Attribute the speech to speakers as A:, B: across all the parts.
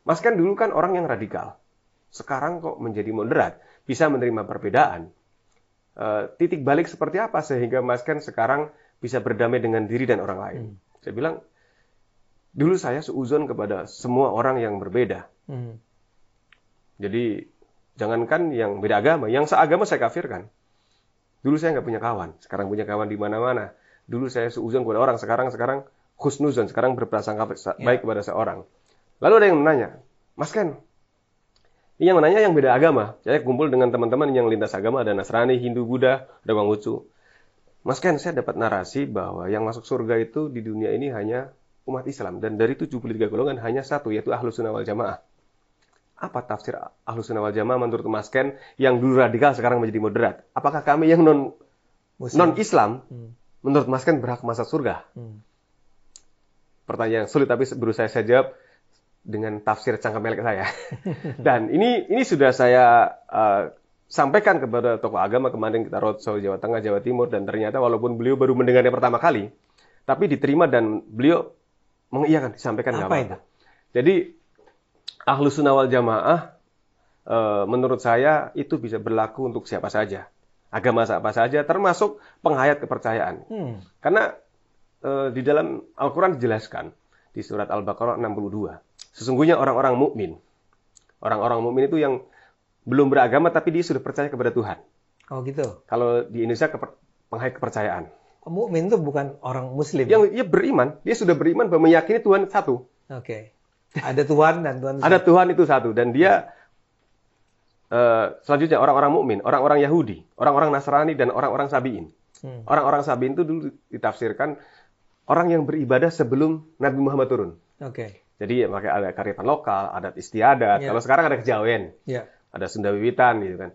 A: Mas Ken dulu kan orang yang radikal. Sekarang kok menjadi moderat, bisa menerima perbedaan. Titik balik seperti apa sehingga Mas Ken sekarang bisa berdamai dengan diri dan orang lain? Saya bilang, dulu saya seuzon kepada semua orang yang berbeda. Jadi, jangankan yang beda agama, yang seagama saya kafirkan. Dulu saya nggak punya kawan, sekarang punya kawan di mana-mana. Dulu saya seuzon kepada orang, sekarang husnuzon, sekarang berprasangka baik kepada seorang. Lalu ada yang menanya, Mas Ken, ini yang menanya yang beda agama. Saya kumpul dengan teman-teman yang lintas agama, ada Nasrani, Hindu, Buddha, ada Konghucu. Mas Ken, saya dapat narasi bahwa yang masuk surga itu di dunia ini hanya umat Islam. Dan dari 73 golongan hanya satu, yaitu Ahlus Sunnah wal Jamaah. Apa tafsir Ahlus Sunnah wal Jamaah menurut Mas Ken yang dulu radikal sekarang menjadi moderat? Apakah kami yang non-Islam menurut Mas Ken berhak masuk surga? Pertanyaan yang sulit, tapi berusaha saya jawab dengan tafsir cangkem melek saya. Dan ini sudah saya sampaikan kepada tokoh agama kemarin kita roadshow Jawa Tengah, Jawa Timur, dan ternyata walaupun beliau baru mendengarnya pertama kali, tapi diterima dan beliau mengiyakan, disampaikan nggak apa-apa. Jadi Ahlus Sunnah wal Jamaah menurut saya itu bisa berlaku untuk siapa saja, agama siapa saja, termasuk penghayat kepercayaan. Karena di dalam Al-Quran dijelaskan di surat Al-Baqarah 62. Sesungguhnya orang-orang mukmin itu yang belum beragama tapi dia sudah percaya kepada Tuhan.
B: Oh gitu.
A: Kalau di Indonesia penghayat kepercayaan.
B: Mukmin itu bukan orang Muslim.
A: Yang dia beriman, dia sudah beriman bahwa meyakini Tuhan satu.
B: Oke. Ada Tuhan dan Tuhan.
A: Ada Tuhan itu satu dan dia selanjutnya orang-orang mukmin, orang-orang Yahudi, orang-orang Nasrani dan orang-orang Sabi'in. Orang-orang Sabi'in itu dulu ditafsirkan orang yang beribadah sebelum Nabi Muhammad turun.
B: Oke.
A: Jadi pakai ada kearifan lokal, adat istiadat. Kalau sekarang ada kejawen, ada Sunda Wiwitan gitu kan.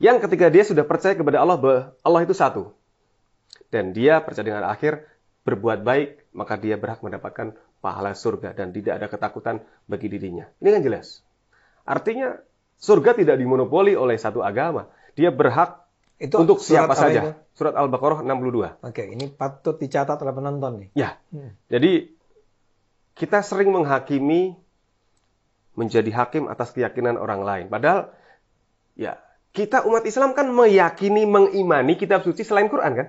A: Yang ketika dia sudah percaya kepada Allah bahwa Allah itu satu, dan dia percaya dengan akhir berbuat baik, maka dia berhak mendapatkan pahala surga dan tidak ada ketakutan bagi dirinya. Ini kan jelas. Artinya surga tidak dimonopoli oleh satu agama. Dia berhak itu untuk siapa saja. Itu? Surat Al-Baqarah 62.
B: Oke, ini patut dicatat oleh penonton nih.
A: Ya. Jadi kita sering menghakimi, menjadi hakim atas keyakinan orang lain. Padahal, ya kita umat Islam kan meyakini, mengimani kitab suci selain Quran kan?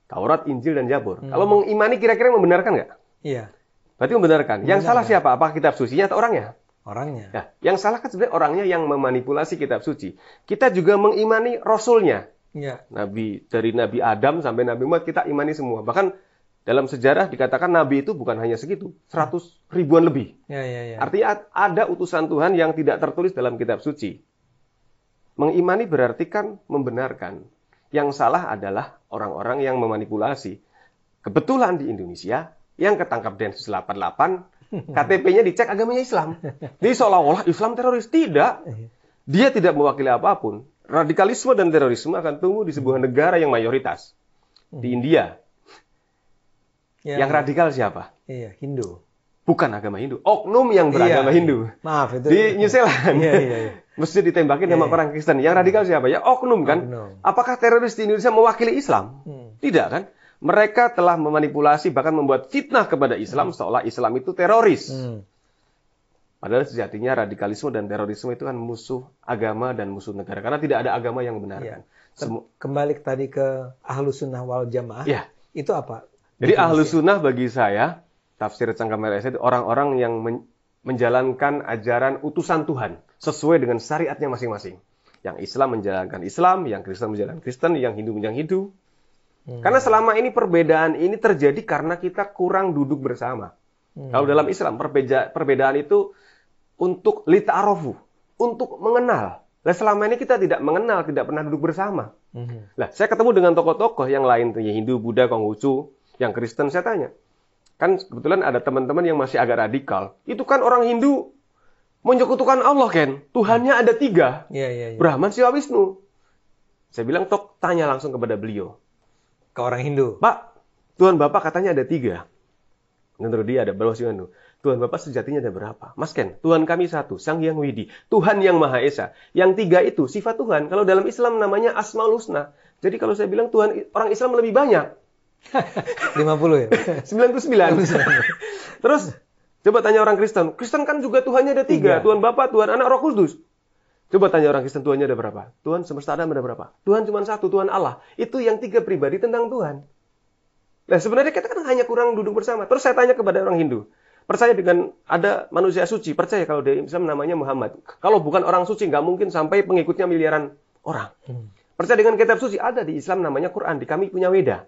A: Taurat, Injil, dan Zabur. Kalau mengimani kira-kira membenarkan nggak?
B: Iya.
A: Berarti membenarkan. Yang salah siapa? Apakah kitab sucinya atau orangnya?
B: Orangnya.
A: Ya, yang salah kan sebenarnya orangnya yang memanipulasi kitab suci. Kita juga mengimani Rasulnya.
B: Ya.
A: Dari Nabi Adam sampai Nabi Muhammad kita imani semua. Bahkan dalam sejarah dikatakan Nabi itu bukan hanya segitu, 100 ribuan lebih.
B: Ya.
A: Artinya ada utusan Tuhan yang tidak tertulis dalam kitab suci. Mengimani berarti kan membenarkan. Yang salah adalah orang-orang yang memanipulasi. Kebetulan di Indonesia, yang ketangkap Densus 88, KTP-nya dicek agamanya Islam. Jadi seolah-olah Islam teroris. Tidak. Dia tidak mewakili apapun. Radikalisme dan terorisme akan tumbuh di sebuah negara yang mayoritas. Di India. Yang radikal siapa?
B: Iya, Hindu.
A: Bukan agama Hindu. Oknum yang beragama Hindu.
B: Maaf, itu.
A: Di New Zealand.
B: Iya.
A: Mesti ditembakin sama orang Kristen. Yang radikal siapa? Ya oknum kan. Apakah teroris di Indonesia mewakili Islam? Tidak kan. Mereka telah memanipulasi, bahkan membuat fitnah kepada Islam, seolah Islam itu teroris. Padahal sejatinya radikalisme dan terorisme itu kan musuh agama dan musuh negara. Karena tidak ada agama yang membenarkan.
B: Kembali tadi ke Ahlus Sunnah wal Jamaah.
A: Ya.
B: Itu apa?
A: Jadi Ahlus Sunnah bagi saya, tafsir cangkem melek itu orang-orang yang menjalankan ajaran utusan Tuhan sesuai dengan syariatnya masing-masing. Yang Islam menjalankan Islam, yang Kristen menjalankan Kristen, yang Hindu menjalankan Hindu. Karena selama ini perbedaan ini terjadi karena kita kurang duduk bersama. Kalau dalam Islam perbedaan itu untuk lita'arofu, untuk mengenal. Nah, selama ini kita tidak mengenal, tidak pernah duduk bersama. Nah, saya ketemu dengan tokoh-tokoh yang lain, Hindu, Buddha, Konghucu, yang Kristen, saya tanya. Kan kebetulan ada teman-teman yang masih agak radikal. Itu kan orang Hindu menyekutukan Allah, Ken. Tuhannya ada 3.
B: Iya.
A: Brahman, Siwa, Wisnu. Saya bilang, tanya langsung kepada beliau.
B: Ke orang Hindu.
A: Pak, Tuhan Bapak katanya ada 3. Menurut dia ada berapa sih? Tuhan Bapak sejatinya ada berapa? Mas Ken, Tuhan kami satu, Sang Hyang Widi. Tuhan yang Maha Esa. Yang 3 itu sifat Tuhan. Kalau dalam Islam namanya Asmaul Husna. Jadi kalau saya bilang Tuhan orang Islam lebih banyak.
B: 50 ya?
A: 99. Terus Coba tanya orang Kristen. Kristen kan juga Tuhannya ada 3. Tuhan Bapa, Tuhan Anak, Roh Kudus. Coba tanya orang Kristen Tuhannya ada berapa? Tuhan semesta Adam ada berapa? Tuhan cuma 1, Tuhan Allah. Itu yang 3 pribadi tentang Tuhan. Nah sebenarnya kita kan hanya kurang duduk bersama. Terus saya tanya kepada orang Hindu. Percaya dengan ada manusia suci. Percaya kalau di Islam namanya Muhammad. Kalau bukan orang suci nggak mungkin sampai pengikutnya miliaran orang. Percaya dengan kitab suci. Ada di Islam namanya Quran. Di kami punya Weda.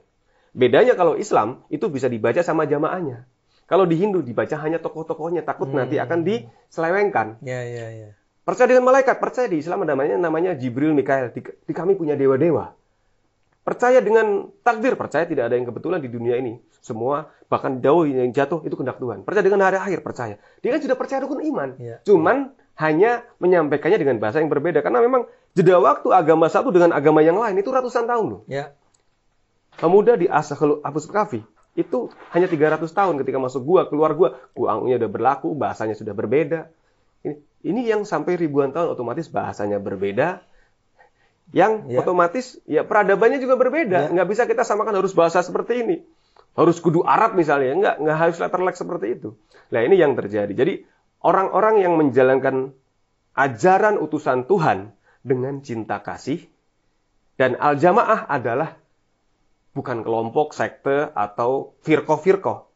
A: Bedanya kalau Islam itu bisa dibaca sama jamaahnya. Kalau di Hindu dibaca hanya tokoh-tokohnya, takut nanti akan diselewengkan.
B: Ya.
A: Percaya dengan malaikat, percaya di Islam namanya Jibril, Mikael. Di kami punya dewa-dewa. Percaya dengan takdir, percaya tidak ada yang kebetulan di dunia ini. Semua, bahkan jauh yang jatuh itu kehendak Tuhan. Percaya dengan hari akhir, percaya. Dia kan sudah percaya rukun iman. Cuman hanya menyampaikannya dengan bahasa yang berbeda. Karena memang jeda waktu agama satu dengan agama yang lain itu ratusan tahun loh. Pemuda di Abu Kahfi itu hanya 300 tahun ketika masuk gua, keluar gua. Guangnya udah berlaku, bahasanya sudah berbeda. Ini yang sampai ribuan tahun otomatis bahasanya berbeda. Yang otomatis ya peradabannya juga berbeda. Nggak bisa kita samakan harus bahasa seperti ini. Harus kudu Arab misalnya. Nggak harus letterlek seperti itu. Nah ini yang terjadi. Jadi orang-orang yang menjalankan ajaran utusan Tuhan dengan cinta kasih. Dan al-jamaah adalah bukan kelompok, sekte, atau firqoh-firqoh.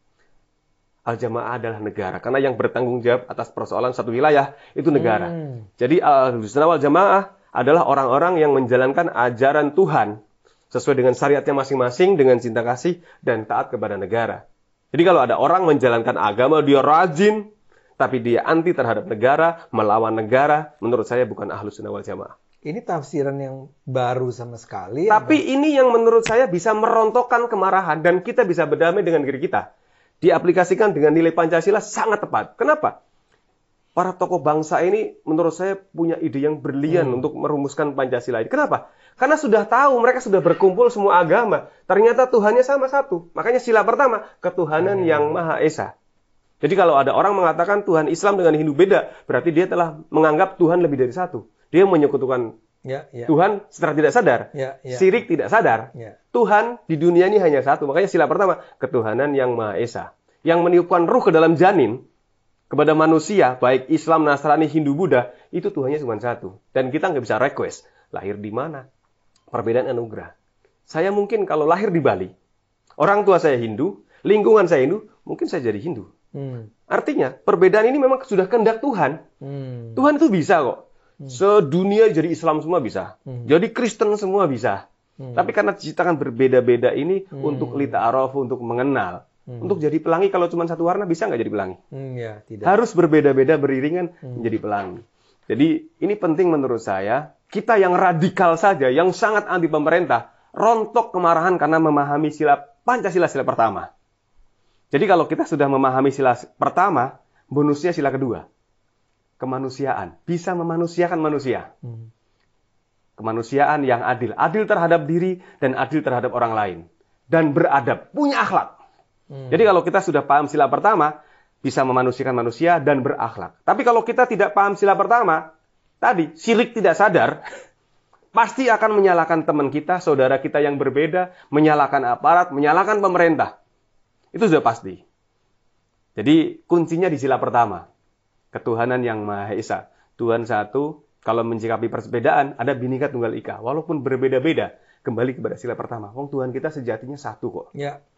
A: Al-jamaah adalah negara. Karena yang bertanggung jawab atas persoalan satu wilayah, itu negara. Jadi al-sunnah wal jamaah adalah orang-orang yang menjalankan ajaran Tuhan sesuai dengan syariatnya masing-masing, dengan cinta kasih, dan taat kepada negara. Jadi kalau ada orang menjalankan agama, dia rajin, tapi dia anti terhadap negara, melawan negara, menurut saya bukan ahlus sunnah wal jamaah.
B: Ini tafsiran yang baru sama sekali.
A: Tapi ini yang menurut saya bisa merontokkan kemarahan dan kita bisa berdamai dengan diri kita. Diaplikasikan dengan nilai Pancasila sangat tepat. Kenapa? Para tokoh bangsa ini menurut saya punya ide yang brilian untuk merumuskan Pancasila ini. Kenapa? Karena sudah tahu, mereka sudah berkumpul semua agama. Ternyata Tuhannya sama satu. Makanya sila pertama, ketuhanan yang Maha Esa. Jadi kalau ada orang mengatakan Tuhan Islam dengan Hindu beda, berarti dia telah menganggap Tuhan lebih dari satu. Dia menyekutukan Tuhan secara tidak sadar. Syirik tidak sadar. Tuhan di dunia ini hanya satu. Makanya sila pertama, ketuhanan yang Maha Esa. Yang meniupkan ruh ke dalam janin kepada manusia, baik Islam, Nasrani, Hindu, Buddha, itu Tuhannya cuma satu. Dan kita nggak bisa request. Lahir di mana? Perbedaan anugerah. Saya mungkin kalau lahir di Bali, orang tua saya Hindu, lingkungan saya Hindu, mungkin saya jadi Hindu. Artinya, perbedaan ini memang sudah kehendak Tuhan. Tuhan itu bisa kok. Sedunia jadi Islam semua bisa. Jadi Kristen semua bisa. Tapi karena diciptakan berbeda-beda ini untuk lita'aruf, untuk mengenal. Untuk jadi pelangi kalau cuma satu warna bisa nggak jadi pelangi?
B: Tidak.
A: Harus berbeda-beda beriringan menjadi pelangi. Jadi ini penting menurut saya. Kita yang radikal saja, yang sangat anti pemerintah, rontok kemarahan karena memahami sila Pancasila sila pertama. Jadi kalau kita sudah memahami sila pertama, bonusnya sila kedua. Kemanusiaan. Bisa memanusiakan manusia. Kemanusiaan yang adil. Adil terhadap diri dan adil terhadap orang lain. Dan beradab. Punya akhlak. Jadi kalau kita sudah paham sila pertama, bisa memanusiakan manusia dan berakhlak. Tapi kalau kita tidak paham sila pertama, tadi, syirik tidak sadar, pasti akan menyalahkan teman kita, saudara kita yang berbeda, menyalahkan aparat, menyalahkan pemerintah. Itu sudah pasti. Jadi kuncinya di sila pertama. Ketuhanan yang Maha Esa. Tuhan satu, kalau mencikapi perbedaan, ada Bhinneka Tunggal Ika. Walaupun berbeda-beda, kembali kepada sila pertama. Tuhan kita sejatinya satu kok.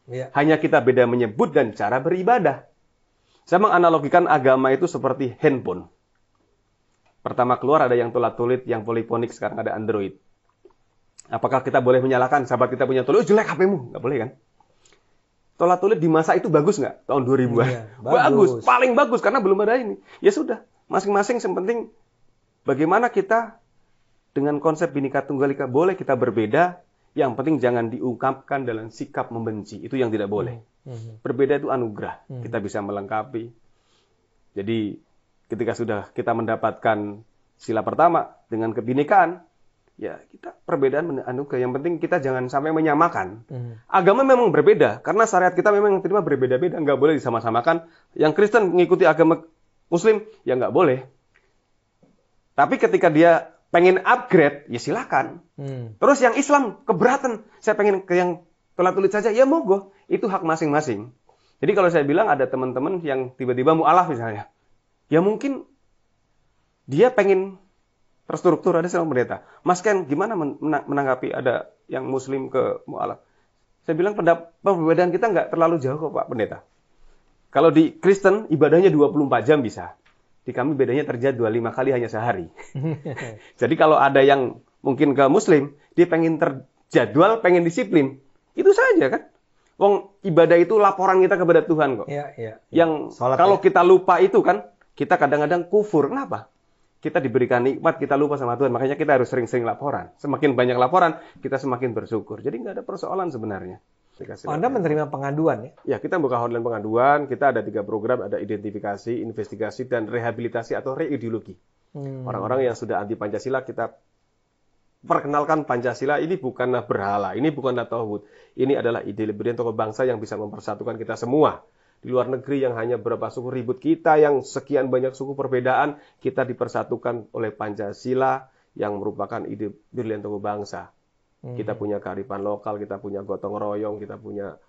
A: Hanya kita beda menyebut dan cara beribadah. Saya menganalogikan agama itu seperti handphone. Pertama keluar ada yang tulat-tulit, yang poliponik, sekarang ada Android. Apakah kita boleh menyalahkan sahabat kita punya tulit? Jelek HP-mu. Nggak boleh kan? Tulat-tulit di masa itu bagus nggak? Tahun 2000-an. Bagus. Paling bagus karena belum ada ini. Ya sudah. Masing-masing yang penting bagaimana kita dengan konsep Bhinneka Tunggal Ika boleh kita berbeda. Yang penting jangan diungkapkan dalam sikap membenci. Itu yang tidak boleh. Berbeda itu anugerah. Kita bisa melengkapi. Jadi ketika sudah kita mendapatkan sila pertama dengan kebinekaan, ya kita perbedaan anugerah. Yang penting kita jangan sampai menyamakan. Agama memang berbeda. Karena syariat kita memang terima berbeda-beda. Nggak boleh disama-samakan. Yang Kristen mengikuti agama Muslim, ya nggak boleh. Tapi ketika dia pengen upgrade, ya silakan. Terus yang Islam keberatan, saya pengen ke yang tulat-tulit saja, ya monggo. Itu hak masing-masing. Jadi kalau saya bilang ada teman-teman yang tiba-tiba mu'alaf misalnya, ya mungkin dia pengen terstruktur, ada seorang pendeta. Mas Ken, gimana menanggapi ada yang muslim ke mu'alaf? Saya bilang perbedaan kita nggak terlalu jauh kok Pak Pendeta. Kalau di Kristen ibadahnya 24 jam bisa. Di kami bedanya terjadi 25 kali hanya sehari. Jadi kalau ada yang mungkin ke muslim, dia pengen terjadwal, pengen disiplin. Itu saja kan. Wong ibadah itu laporan kita kepada Tuhan kok.
B: Ya.
A: Yang
B: Salat,
A: kalau kita lupa itu kan, kita kadang-kadang kufur. Kenapa? Kita diberikan nikmat, kita lupa sama Tuhan. Makanya kita harus sering-sering laporan. Semakin banyak laporan, kita semakin bersyukur. Jadi nggak ada persoalan sebenarnya.
B: Anda menerima pengaduan ya?
A: Ya, kita buka hotline pengaduan. Kita ada 3 program, ada identifikasi, investigasi, dan rehabilitasi atau reideologi. Orang-orang yang sudah anti Pancasila, kita perkenalkan Pancasila ini bukanlah berhala, ini bukanlah tauhid. Ini adalah ide liberal tokoh bangsa yang bisa mempersatukan kita semua. Di luar negeri yang hanya berapa suku ribut, kita yang sekian banyak suku perbedaan, kita dipersatukan oleh Pancasila yang merupakan ide brilian tokoh bangsa. Kita punya kearifan lokal, kita punya gotong royong, kita punya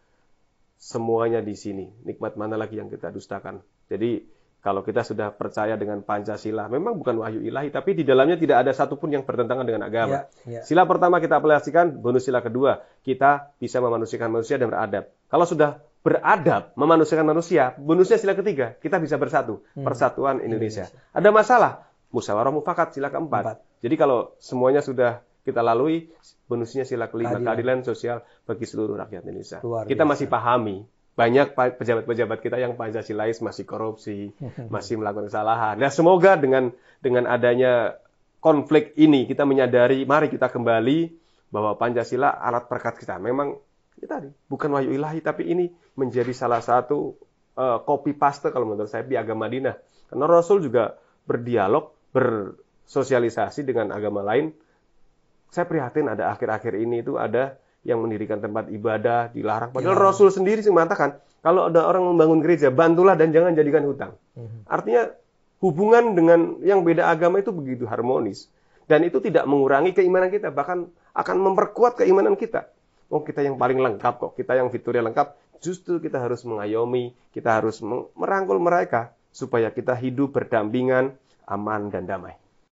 A: semuanya di sini. Nikmat mana lagi yang kita dustakan. Jadi kalau kita sudah percaya dengan Pancasila, memang bukan wahyu ilahi, tapi di dalamnya tidak ada satupun yang bertentangan dengan agama. Sila pertama kita aplikasikan, bonus sila kedua, kita bisa memanusiakan manusia dan beradab. Kalau sudah beradab, memanusiakan manusia, bonusnya sila ketiga, kita bisa bersatu. Persatuan Indonesia. Ada masalah? Musyawarah mufakat, sila keempat. Jadi kalau semuanya sudah kita lalui, bonusnya sila kelima, keadilan sosial bagi seluruh rakyat Indonesia. Kita masih pahami, banyak pejabat-pejabat kita yang Pancasilais masih korupsi, masih melakukan kesalahan. Nah, semoga dengan adanya konflik ini, kita menyadari, mari kita kembali bahwa Pancasila alat perekat kita. Memang, ya tadi, bukan wahyu ilahi, tapi ini menjadi salah satu copy paste kalau menurut saya piagam Madinah. Karena Rasul juga berdialog, bersosialisasi dengan agama lain. Saya prihatin ada akhir-akhir ini itu ada yang mendirikan tempat ibadah dilarang. Padahal Rasul sendiri mengatakan, kalau ada orang membangun gereja, bantulah dan jangan jadikan hutang. Artinya hubungan dengan yang beda agama itu begitu harmonis. Dan itu tidak mengurangi keimanan kita, bahkan akan memperkuat keimanan kita. Oh, kita yang paling lengkap kok, kita yang fiturnya lengkap. Justru kita harus mengayomi, kita harus merangkul mereka supaya kita hidup berdampingan, aman dan damai.